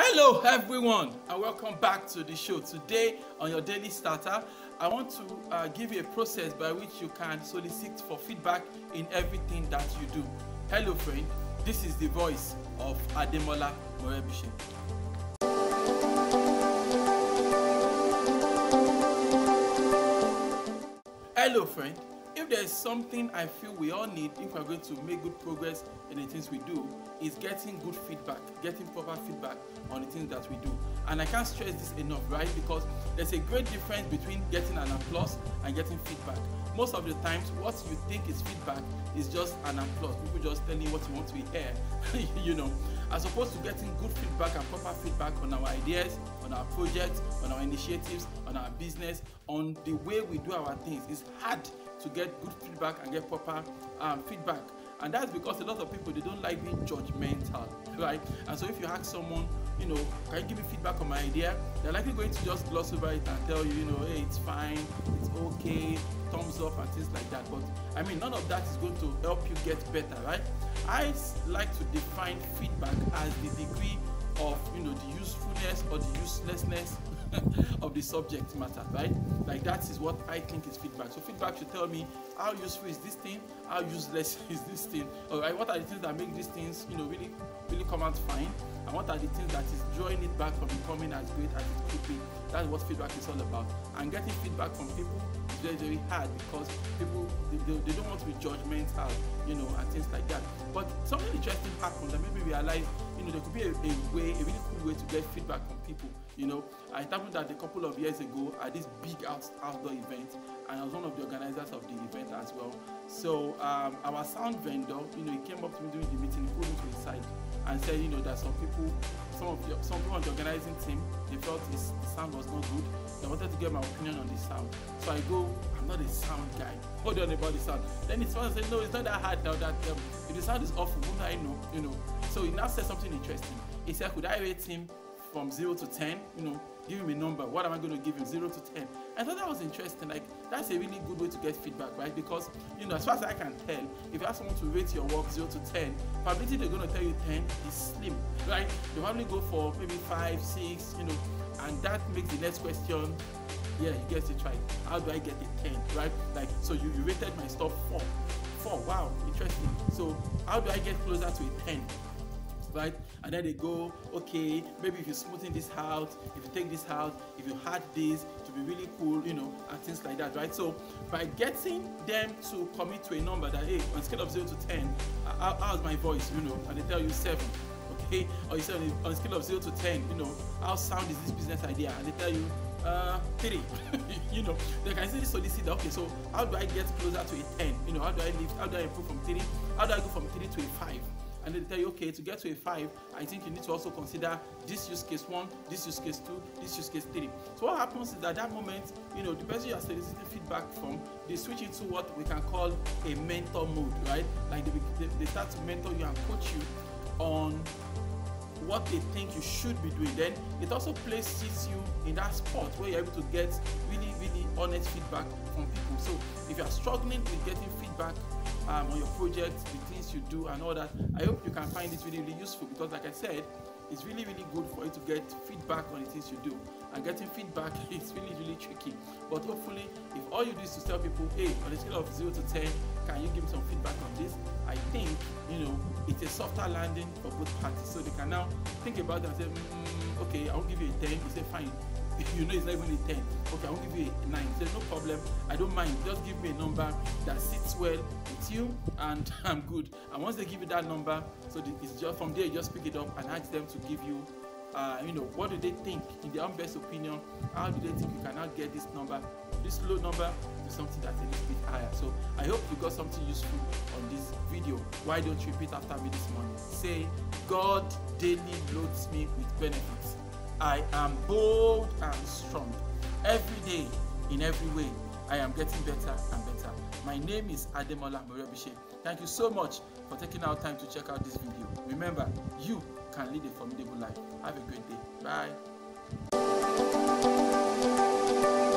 Hello everyone and welcome back to the show. Today on your daily starter, I want to give you a process by which you can solicit for feedback in everything that you do. Hello friend, this is the voice of Ademola Morebise. Hello friend, if there is something I feel we all need if we're going to make good progress in the things we do, is getting good feedback, getting proper feedback on the things that we do. And I can't stress this enough, right? Because there's a great difference between getting an applause and getting feedback. Most of the times, what you think is feedback is just an applause. People just telling you what you want to hear, you know. As opposed to getting good feedback and proper feedback on our ideas, on our projects, on our initiatives, on our business, on the way we do our things. It's hard to get good feedback and get proper feedback. And that's because a lot of people, they don't like being judgmental, right? And so if you ask someone, you know, can you give me feedback on my idea? They're likely going to just gloss over it and tell you, you know, hey, it's fine, it's okay, thumbs up and things like that. But I mean, none of that is going to help you get better, right? I like to define feedback as the degree of, you know, the usefulness or the uselessness of the subject matter, right? Like that is what I think is feedback. So feedback should tell me how useful is this thing, how useless is this thing, all right? What are the things that make these things, you know, really come out fine, and what are the things that is drawing it back from becoming as great as it could be. That's what feedback is all about. And getting feedback from people is very, very hard because people they don't want to be judgmental, you know, and things like that. But something interesting happened that made me realize, you know, there could be a really cool way to get feedback from people. You know, it happened that a couple of years ago at this big outdoor event, and I was one of the organizers of the event as well. So our sound vendor, you know, he came up to me during the meeting, he pulled me to his side and said, you know, that some people on the organizing team, they felt the sound was not good. They wanted to get my opinion on the sound. So I go, I'm not a sound guy. What do you know about the sound? Then his father said, no, it's not that hard now. That if the sound is awful, wouldn't I know? You know. So he now said something interesting. He said, could I rate him from 0 to 10, you know, give him a number. What am I going to give him? 0 to 10. I thought that was interesting. Like, that's a really good way to get feedback, right? Because, you know, as far as I can tell, if you ask someone to rate your work 0 to 10, probability they're going to tell you 10 is slim, right? They probably go for maybe 5, 6, you know, and that makes the next question, yeah, you get it right. How do I get a 10, right? Like, so you rated my stuff 4, wow, interesting. So how do I get closer to a 10? Right? And then they go, okay, maybe if you smoothen this out, if you take this out, if you had this to be really cool, you know, and things like that, right? So by getting them to commit to a number that, hey, on a scale of 0 to 10, how's my voice, you know, and they tell you 7, okay, or you say on a scale of 0 to 10, you know, how sound is this business idea, and they tell you 3. You know, they can easily solicit that, okay, so how do I get closer to a 10? You know, how do I improve from 3? How do I go from 3 to a 5? And they tell you, okay, to get to a 5, I think you need to also consider this use case 1, this use case 2, this use case 3. So what happens is that that moment, you know, the person you are soliciting feedback from, they switch into what we can call a mentor mode, right? Like they start to mentor you and coach you on what they think you should be doing. Then it also places you in that spot where you're able to get really, really honest feedback from people. So if you are struggling with getting feedback on your project, the things you do and all that, I hope you can find it really, really useful, because like I said, it's really, really good for you to get feedback on the things you do. And getting feedback is really, really tricky. But hopefully, if all you do is to tell people, hey, on a scale of 0 to 10, can you give me some feedback on this? I think, you know, it's a softer landing for both parties. So they can now think about it and say, okay, I won't give you a 10. You say, fine. You know it's not even a 10. Okay, I won't give you a 9. Say, no problem. I don't mind. Just give me a number that sits well with you, and I'm good. And once they give you that number, so it's just from there, you just pick it up and ask them to give you, you know, what do they think in their own best opinion? How do they think you can now get this number, this low number, to something that's a little bit higher? So I hope you got something useful on this video. Why don't you repeat after me this morning? Say, God daily loads me with benefits. I am bold and strong. Every day, in every way, I am getting better and better. My name is Ademola Morebise. Thank you so much for taking our time to check out this video. Remember, you can lead a formidable life. Have a great day. Bye.